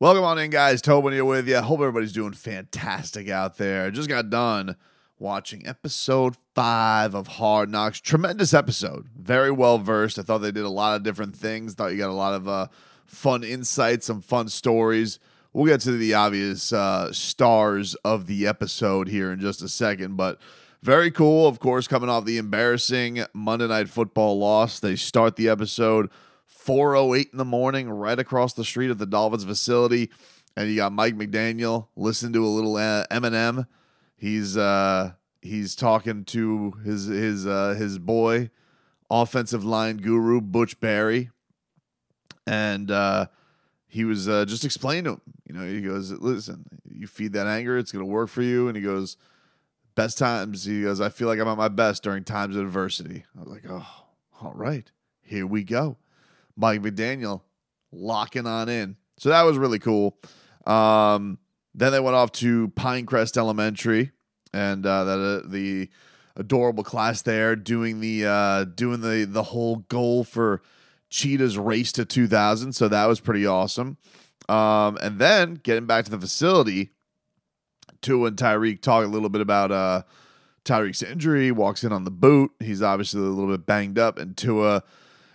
Welcome on in, guys. Tobin here with you. Hope everybody's doing fantastic out there. Just got done watching episode 5 of Hard Knocks. Tremendous episode. Very well versed. I thought they did a lot of different things. Thought you got a lot of fun insights, some fun stories. We'll get to the obvious stars of the episode here in just a second, but very cool. Of course, coming off the embarrassing Monday Night Football loss, they start the episode 4:08 in the morning, right across the street at the Dolphins facility, and you got Mike McDaniel listening to a little Eminem. He's talking to his boy, offensive line guru Butch Barry, and he was just explaining to him. You know, he goes, "Listen, you feed that anger, it's gonna work for you." And he goes, "Best times." He goes, "I feel like I'm at my best during times of adversity." I was like, "Oh, all right, here we go." Mike McDaniel locking on in. So that was really cool. Then they went off to Pinecrest Elementary, and the adorable class there doing the whole goal for Cheetah's race to 2000. So that was pretty awesome. And then getting back to the facility, Tua and Tyreek talk a little bit about Tyreek's injury. Walks in on the boot. He's obviously a little bit banged up, and Tua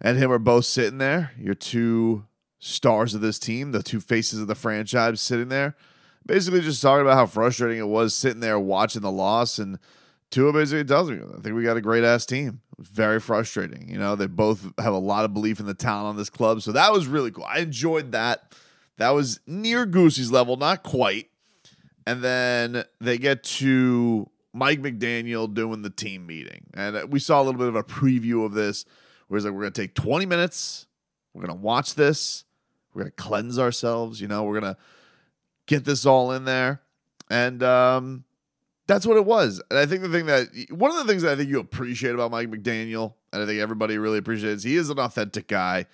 and him are both sitting there. Your two stars of this team, the two faces of the franchise, sitting there, basically just talking about how frustrating it was sitting there watching the loss. And Tua basically tells me, "I think we got a great ass team." It was very frustrating. You know, they both have a lot of belief in the talent on this club, so that was really cool. I enjoyed that. That was near Goosey's level, not quite. And then they get to Mike McDaniel doing the team meeting, and we saw a little bit of a preview of this. Where it's like, we're going to take 20 minutes. We're going to watch this. We're going to cleanse ourselves. You know, we're going to get this all in there. And that's what it was. And I think one of the things that I think you appreciate about Mike McDaniel, and I think everybody really appreciates, he is an authentic guy.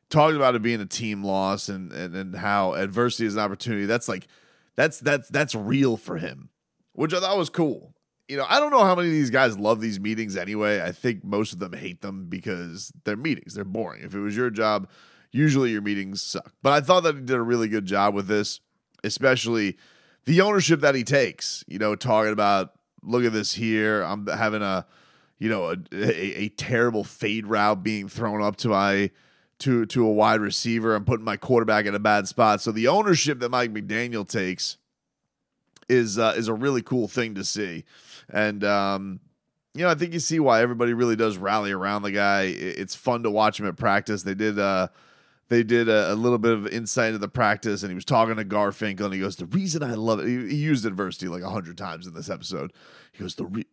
Talking about it being a team loss and how adversity is an opportunity. That's real for him, which I thought was cool. You know, I don't know how many of these guys love these meetings anyway. I think most of them hate them because they're meetings. They're boring. If it was your job, usually your meetings suck. But I thought that he did a really good job with this, especially the ownership that he takes. You know, talking about, look at this here. I'm having a terrible fade route being thrown up to a wide receiver. I'm putting my quarterback in a bad spot. So the ownership that Mike McDaniel takes is a really cool thing to see. And, you know, I think you see why everybody really does rally around the guy. It's fun to watch him at practice. They did a little bit of insight into the practice, and he was talking to Garfinkel, and he goes, "The reason I love it," he used adversity like 100 times in this episode. He goes, the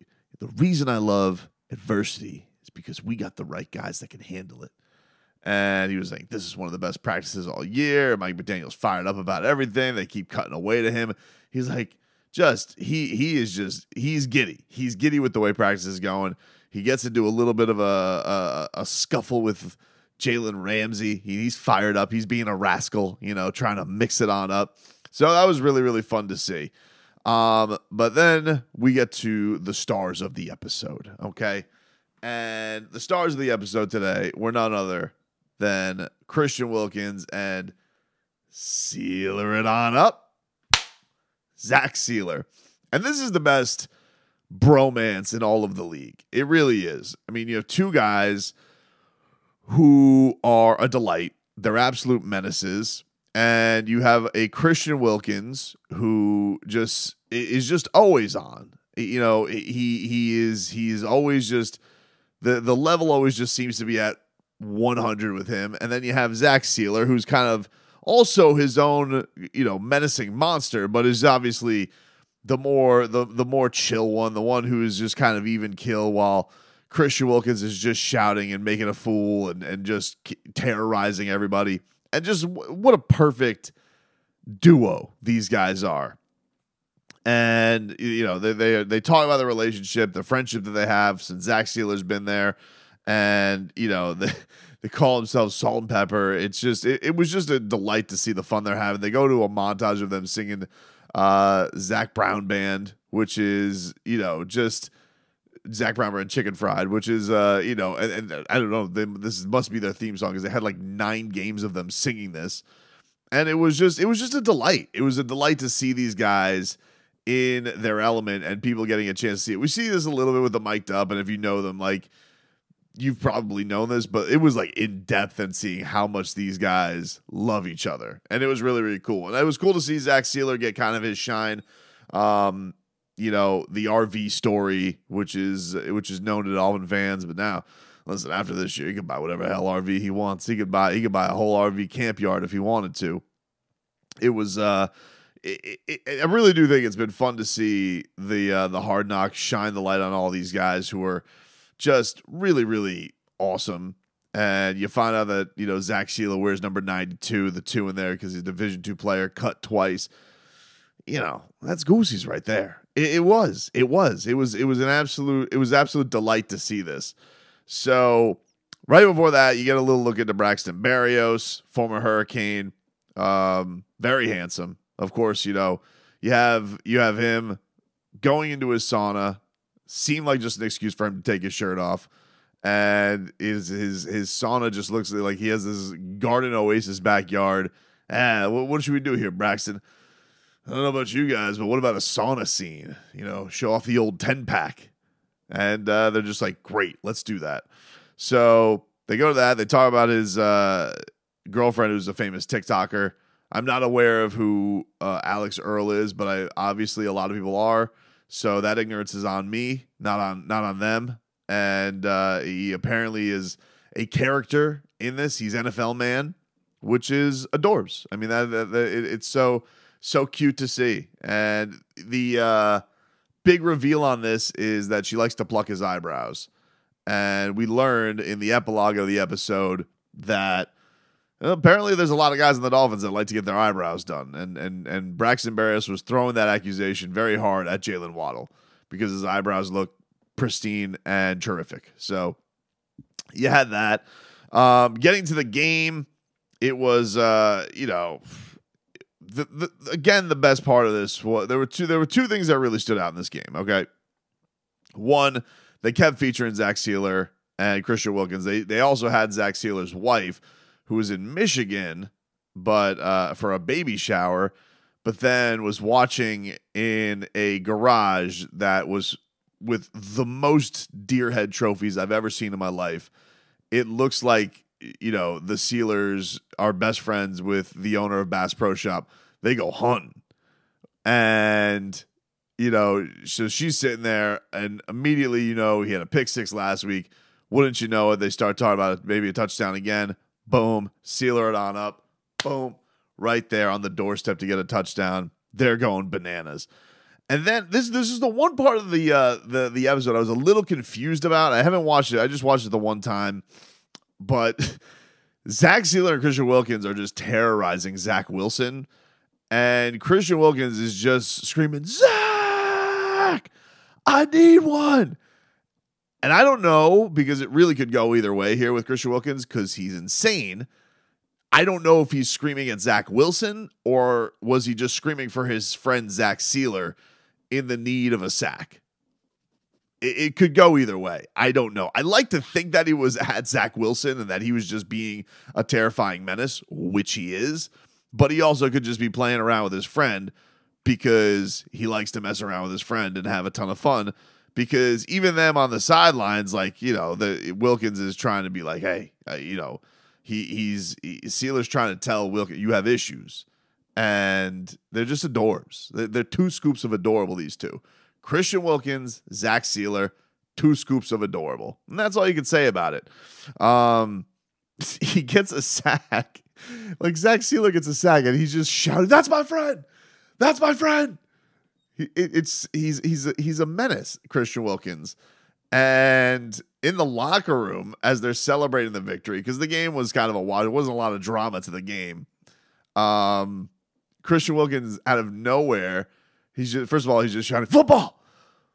reason I love adversity is because we got the right guys that can handle it. And he was like, "This is one of the best practices all year." Mike McDaniel's fired up about everything. They keep cutting away to him. He's like, he's giddy. He's giddy with the way practice is going. He gets into a little bit of a scuffle with Jalen Ramsey. He's fired up. He's being a rascal, you know, trying to mix it on up. So that was really, really fun to see. But then we get to the stars of the episode, okay? And the stars of the episode today were none other than Christian Wilkins and Sealer it on up, Zach Sealer. And this is the best bromance in all of the league. It really is. I mean, you have two guys who are a delight. They're absolute menaces. And you have a Christian Wilkins who is just always on. You know, he's always just the level always just seems to be at 100 with him. And then you have Zach Sealer, who's kind of also his own, you know, menacing monster, but is obviously the more chill one, the one who is just kind of even kill, while Christian Wilkins is just shouting and making a fool and just terrorizing everybody. And just what a perfect duo these guys are. And, you know, they talk about the relationship, the friendship that they have since Zach Sealer's been there. And, you know, they call themselves Salt and Pepper. It's just, it was just a delight to see the fun they're having. They go to a montage of them singing Zach Brown Band, which is, you know, just Zach Brown Band Chicken Fried, which is, you know, and I don't know, this must be their theme song because they had like 9 games of them singing this. And it was just a delight. It was a delight to see these guys in their element and people getting a chance to see it. We see this a little bit with the mic'd up, and if you know them, like, you've probably known this, but it was like in depth and seeing how much these guys love each other. And it was really, really cool. And it was cool to see Zach Sealer get kind of his shine. You know, the RV story, which is known to Dolphin fans, but now, listen, after this year, he can buy whatever hell RV he wants. He could buy a whole RV camp yard if he wanted to. It was I really do think it's been fun to see the Hard Knocks shine the light on all these guys who are just really, really awesome. And you find out that, you know, Zach Sealer wears number 92, the 2 in there, because he's a Division II player, cut twice. You know, that's Goosey's right there. It was an absolute delight to see this. So right before that, you get a little look into Braxton Berrios, former Hurricane, very handsome. Of course, you know, you have him going into his sauna. Seemed like just an excuse for him to take his shirt off, and his sauna just looks like he has this garden oasis backyard. What should we do here, Braxton? I don't know about you guys, but what about a sauna scene? You know, show off the old 10-pack. And they're just like, great, let's do that. So they go to that. They talk about his girlfriend, who's a famous TikToker. I'm not aware of who Alex Earl is, but obviously a lot of people are. So that ignorance is on me, not on them. And he apparently is a character in this. He's NFL man, which is adorbs. I mean, it's so cute to see. And the big reveal on this is that she likes to pluck his eyebrows. And we learned in the epilogue of the episode that apparently there's a lot of guys in the Dolphins that like to get their eyebrows done. And Braxton Berrios was throwing that accusation very hard at Jalen Waddle because his eyebrows look pristine and terrific. So you had that. Getting to the game, it was, you know, again, the best part of this was there were two things that really stood out in this game. Okay. One, they kept featuring Zach Sealer and Christian Wilkins. They also had Zach Sealer's wife, who was in Michigan, but for a baby shower, but then was watching in a garage that was with the most deer head trophies I've ever seen in my life. It looks like, you know, the Sealers are best friends with the owner of Bass Pro Shop. They go hunting. And, you know, so she's sitting there, and immediately, you know, he had a pick 6 last week. Wouldn't you know it, they start talking about maybe a touchdown again. Boom, Sealer it on up. Boom, right there on the doorstep to get a touchdown. They're going bananas. And then this is the one part of the episode I was a little confused about. I haven't watched it. I just watched it the one time. But Zach Sealer and Christian Wilkins are just terrorizing Zach Wilson. And Christian Wilkins is just screaming, Zach, I need one. And I don't know, because it really could go either way here with Christian Wilkins because he's insane. I don't know if he's screaming at Zach Wilson or was he just screaming for his friend Zach Sealer in the need of a sack. It could go either way. I don't know. I like to think that he was at Zach Wilson and that he was just being a terrifying menace, which he is. But he also could just be playing around with his friend because he likes to mess around with his friend and have a ton of fun. Because even them on the sidelines, like, you know, Wilkins is trying to be like, hey, you know, Sealer's trying to tell Wilkins, you have issues. And they're just adorbs. They're 2 scoops of adorable, these two. Christian Wilkins, Zach Sealer, 2 scoops of adorable. And that's all you can say about it. He gets a sack. Like, Zach Sealer gets a sack, and he's just shouting, that's my friend! That's my friend! He's a menace, Christian Wilkins. And in the locker room, as they're celebrating the victory, because the game was kind of a wild, there wasn't a lot of drama to the game. Christian Wilkins, out of nowhere, first of all, he's just shouting, football!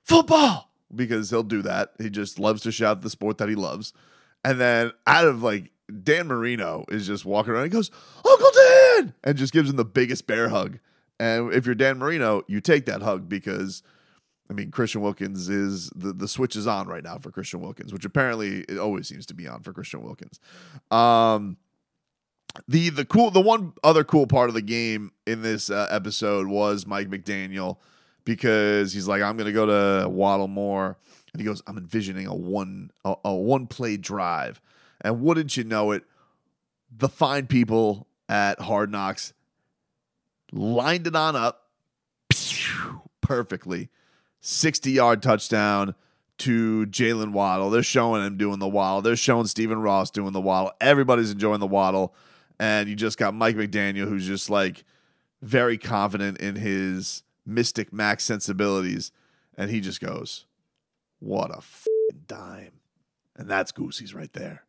Football! Because he'll do that. He just loves to shout the sport that he loves. And then out of, like, Dan Marino is just walking around. He goes, Uncle Dan! And just gives him the biggest bear hug. And if you're Dan Marino, you take that hug because, I mean, Christian Wilkins is the switch is on right now for Christian Wilkins, which apparently it always seems to be on for Christian Wilkins. The one other cool part of the game in this episode was Mike McDaniel, because he's like, I'm gonna go to Waddle more, and he goes, I'm envisioning a one play drive, and wouldn't you know it, the fine people at Hard Knocks lined it on up perfectly, 60-yard touchdown to Jalen Waddle. They're showing him doing the waddle. They're showing Stephen Ross doing the waddle. Everybody's enjoying the waddle. And you just got Mike McDaniel, who's just like very confident in his Mystic Max sensibilities. And he just goes, what a f***ing dime. And that's Goosey's right there.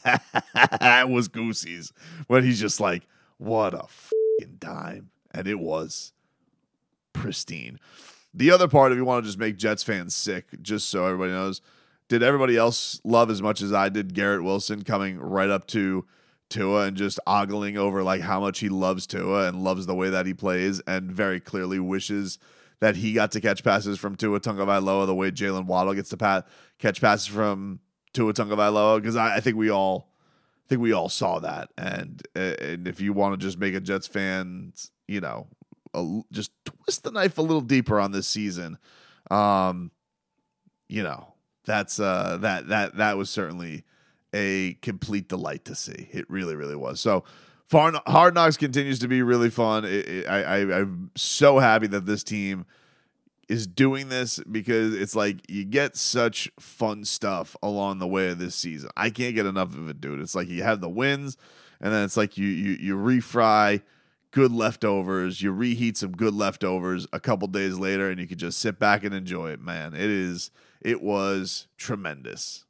That was Goosey's. When he's just like, what a f***ing dime. And it was pristine. The other part, if you want to just make Jets fans sick, just so everybody knows, did everybody else love as much as I did Garrett Wilson coming right up to Tua and just ogling over like how much he loves Tua and loves the way that he plays, and very clearly wishes that he got to catch passes from Tua Tagovailoa the way Jalen Waddle gets to catch passes from Tua Tagovailoa? Because I think we all saw that. And if you want to just make a Jets fan, just twist the knife a little deeper on this season, that's that was certainly a complete delight to see. It really, really was. So Hard Knocks continues to be really fun. I'm so happy that this team is doing this, because it's like you get such fun stuff along the way of this season. I can't get enough of it, dude. It's like you have the wins, and then it's like you refry good leftovers, you reheat some good leftovers a couple days later, and you can just sit back and enjoy it, man. It was tremendous.